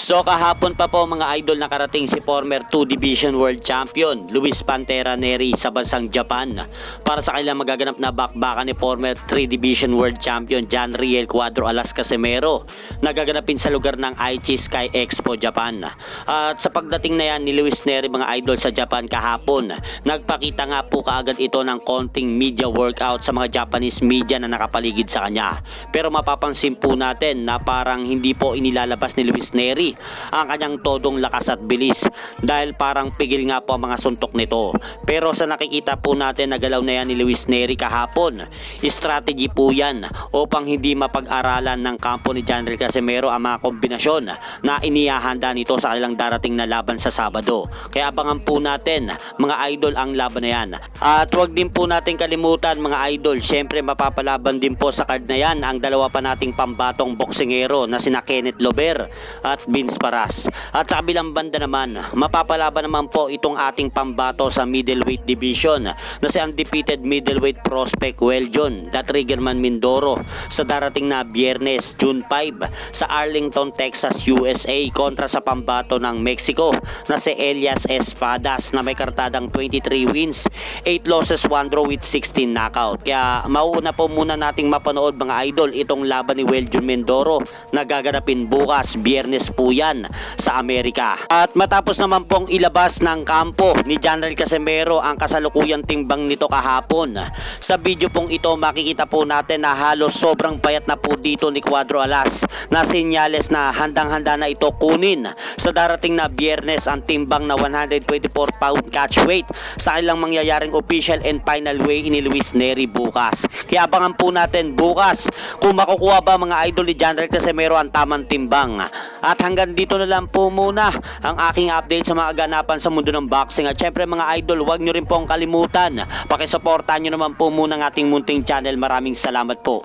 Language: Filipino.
So kahapon pa po mga idol nakarating si former 2 Division World Champion Luis Pantera Neri sa bansang Japan para sa kanilang magaganap na bakbakan ni former 3 Division World Champion John Riel Cuadro Alas Casimero na gaganapin sa lugar ng Aichi Sky Expo Japan. At sa pagdating na yan ni Luis Neri mga idol sa Japan kahapon, nagpakita nga po kaagad ito ng konting media workout sa mga Japanese media na nakapaligid sa kanya. Pero mapapansin po natin na parang hindi po inilalabas ni Luis Neri ang kanyang todong lakas at bilis dahil parang pigil nga po ang mga suntok nito. Pero sa nakikita po natin na galaw na yan ni Luis Neri kahapon, strategy po yan upang hindi mapag-aralan ng kampo ni John Riel Casimero ang mga kombinasyon na inihahanda nito sa kanilang darating na laban sa Sabado. Kaya abangan po natin mga idol ang laban na yan. At huwag din po natin kalimutan mga idol, syempre mapapalaban din po sa card na yan ang dalawa pa nating pambatong boksingero na sina Kenneth Lober at Vince Paras. At sa kabilang banda naman, mapapalaban naman po itong ating pambato sa middleweight division na si undefeated middleweight prospect Weljon The Triggerman Mindoro sa darating na Biyernes, June 5 sa Arlington, Texas, USA kontra sa pambato ng Mexico na si Elias Espadas na may kartadang 23 wins, 8 losses, 1 draw with 16 knockout. Kaya mauuna po muna nating mapanood mga idol itong laban ni Weljon Mindoro na gaganapin bukas, Biyernes po yan sa Amerika. At matapos naman pong ilabas ng kampo ni John Riel Casimero ang kasalukuyang timbang nito kahapon, sa video pong ito makikita po natin na halos sobrang payat na po dito ni Cuadro Alas na senyales na handang-handa na ito kunin sa darating na Biyernes ang timbang na 124 pound catch weight sa kanilang mangyayaring official and final weigh-in ni Luis Neri bukas. Kaya abangan po natin bukas kung makukuha ba mga idol ni John Riel Casimero ang tamang timbang. At hanggang dito na lang po muna ang aking update sa mga ganapan sa mundo ng boxing. At syempre mga idol, huwag nyo rin pong kalimutan, pakisuportahan nyo naman po muna ang ating munting channel. Maraming salamat po.